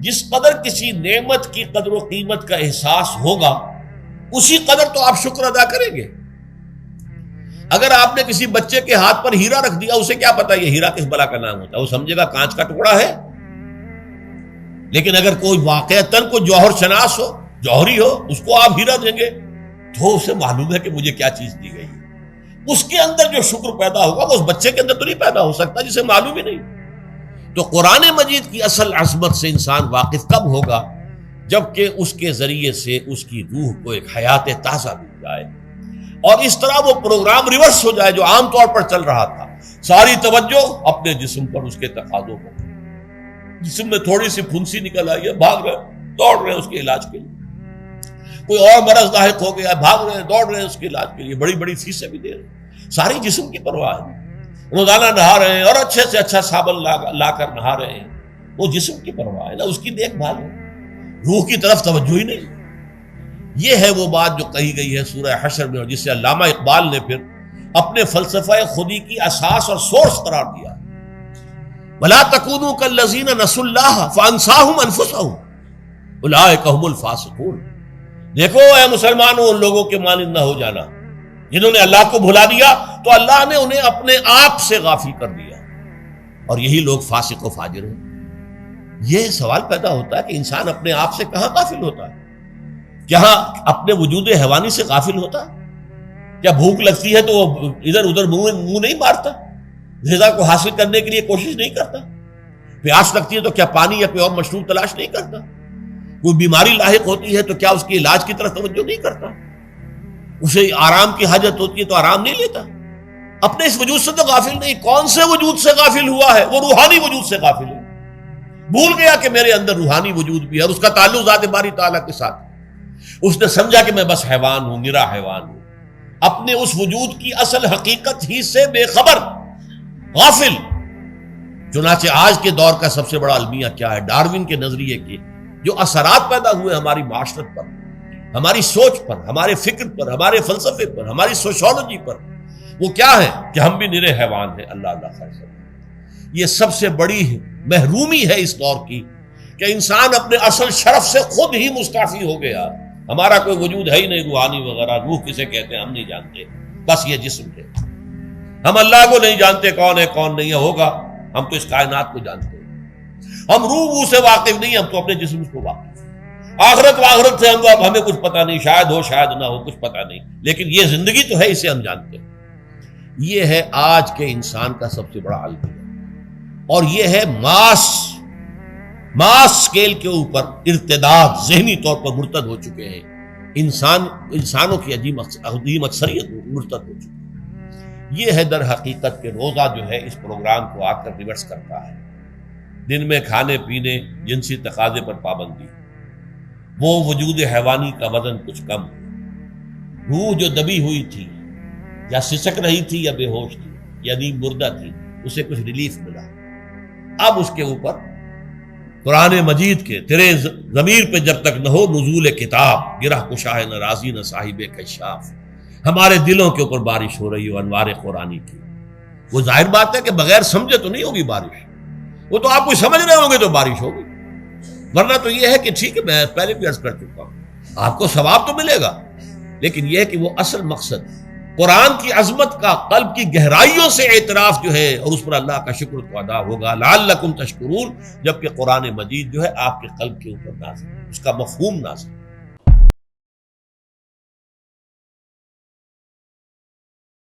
جس قدر کسی نعمت کی قدر و قیمت کا احساس ہوگا اسی قدر تو آپ شکر ادا کریں گے. اگر آپ نے کسی بچے کے ہاتھ پر ہیرا رکھ دیا، اسے کیا پتا یہ ہیرا کس بلا کا نام ہوتا ہے، وہ سمجھے گا کانچ کا ٹکڑا ہے. لیکن اگر کوئی واقعتاً کوئی جوہر شناس ہو، جوہری ہو، اس کو آپ ہیرا دیں گے تو اسے معلوم ہے کہ مجھے کیا چیز دی گئی ہے. اس کے اندر جو شکر پیدا ہوگا وہ اس بچے کے اندر تو نہیں پیدا ہو سکتا جسے معلوم ہی نہیں. تو قرآن مجید کی اصل عظمت سے انسان واقف کب ہوگا؟ جبکہ اس کے ذریعے سے اس کی روح کو ایک حیات تازہ مل جائے اور اس طرح وہ پروگرام ریورس ہو جائے جو عام طور پر چل رہا تھا. ساری توجہ اپنے جسم پر، اس کے تقاضوں پر. جسم میں تھوڑی سی پھنسی نکل آئی ہے، بھاگ رہے دوڑ رہے ہیں اس کے علاج کے لیے. کوئی اور مرض لاحق ہو گیا، بھاگ رہے ہیں دوڑ رہے ہیں اس کے علاج کے لیے، بڑی بڑی فیسیں بھی دے رہے ہیں. ساری جسم کی پرواہ ہے. روزانہ نہا رہے ہیں اور اچھے سے اچھا صابن لا کر نہا رہے ہیں، وہ جسم کی پرواہ ہے نا، اس کی دیکھ بھال ہے. روح کی طرف توجہ ہی نہیں. یہ ہے وہ بات جو کہی گئی ہے سورہ حشر میں، اور جسے علامہ اقبال نے پھر اپنے فلسفہ خودی کی اساس اور سورس قرار دیا. وَلَا تَكُونُوا كَالَّذِينَ نَسُوا اللَّهَ فَأَنسَاهُمْ أَنفُسَهُمْ أُولَٰئِكَ هُمُ الْفَاسِقُونَ. دیکھو اے مسلمانوں، ان لوگوں کے مانند نہ ہو جانا جنہوں نے اللہ کو بھلا دیا تو اللہ نے انہیں اپنے آپ سے غافل کر دیا، اور یہی لوگ فاسق و فاجر ہیں. یہ سوال پیدا ہوتا ہے کہ انسان اپنے آپ سے کہاں غافل ہوتا ہے؟ کیا اپنے وجود حیوانی سے غافل ہوتا؟ کیا بھوک لگتی ہے تو وہ ادھر ادھر منہ نہیں مارتا؟ غذا کو حاصل کرنے کے لیے کوشش نہیں کرتا؟ پیاس لگتی ہے تو کیا پانی یا کوئی اور مشروب تلاش نہیں کرتا؟ کوئی بیماری لاحق ہوتی ہے تو کیا اس کے علاج کی طرف توجہ نہیں کرتا؟ اسے آرام کی حاجت ہوتی ہے تو آرام نہیں لیتا؟ اپنے اس وجود سے تو غافل نہیں. کون سے وجود سے غافل ہوا ہے؟ وہ روحانی وجود سے غافل ہے. بھول گیا کہ میرے اندر روحانی وجود بھی ہے اور اس کا تعلق ذات باری تعالیٰ کے ساتھ. اس نے سمجھا کہ میں بس حیوان ہوں، نرا حیوان ہوں، اپنے اس وجود کی اصل حقیقت ہی سے بے خبر، غافل. چنانچہ آج کے دور کا سب سے بڑا المیہ کیا ہے؟ ڈارون کے نظریے کے جو اثرات پیدا ہوئے ہماری معاشرت پر، ہماری سوچ پر، ہمارے فکر پر، ہمارے فلسفے پر، ہماری سوشولوجی پر، وہ کیا ہے کہ ہم بھی نرے حیوان ہیں. اللہ اللہ خیر. یہ سب سے بڑی محرومی ہے اس دور کی کہ انسان اپنے اصل شرف سے خود ہی مستعفی ہو گیا. ہمارا کوئی وجود ہے ہی نہیں روحانی وغیرہ. روح کسے کہتے ہیں ہم نہیں جانتے، بس یہ جسم ہے. ہم اللہ کو نہیں جانتے کون ہے کون نہیں ہے. ہوگا ہم تو اس کائنات کو جانتے ہیں. ہم روح سے واقف نہیں، ہم تو اپنے جسم کو واقف. آخرت سے ہم ہمیں کچھ پتہ نہیں، شاید ہو شاید نہ ہو، کچھ پتہ نہیں، لیکن یہ زندگی تو ہے، اسے ہم جانتے ہیں. یہ ہے آج کے انسان کا سب سے بڑا المیہ. اور یہ ہے ماس سکیل کے اوپر ارتداد، ذہنی طور پر مرتد ہو چکے ہیں. انسانوں کی عظیم اکثریت مرتد ہو چکی ہے. یہ ہے در حقیقت کہ روزہ جو ہے اس پروگرام کو آ کر ریورس کرتا ہے. دن میں کھانے پینے، جنسی تقاضے پر پابندی، وہ وجود حیوانی کا وزن کچھ کم، روح جو دبی ہوئی تھی یا سسک رہی تھی یا بے ہوش تھی یا نیند مردہ تھی، اسے کچھ ریلیف ملا. اب اس کے اوپر قرآن مجید کے تیرے ضمیر پہ جب تک نہ ہو نزول کتاب، گرہ کشا ہے نہ رازی نہ صاحب کشاف، ہمارے دلوں کے اوپر بارش ہو رہی ہو انوار قرآنی کی. وہ ظاہر بات ہے کہ بغیر سمجھے تو نہیں ہوگی بارش. وہ تو آپ کو سمجھ رہے ہوں گے تو بارش ہوگی، ورنہ تو یہ ہے کہ ٹھیک ہے میں پہلے بھی عرض کر چکا ہوں آپ کو ثواب تو ملے گا، لیکن یہ ہے کہ وہ اصل مقصد قرآن کی عظمت کا قلب کی گہرائیوں سے اعتراف جو ہے اور اس پر اللہ کا شکر تو ادا ہوگا. لعلکم تشکرون، جبکہ قرآن مجید جو ہے آپ کے قلب کے اوپر نازل، اس کا مفہوم نازل.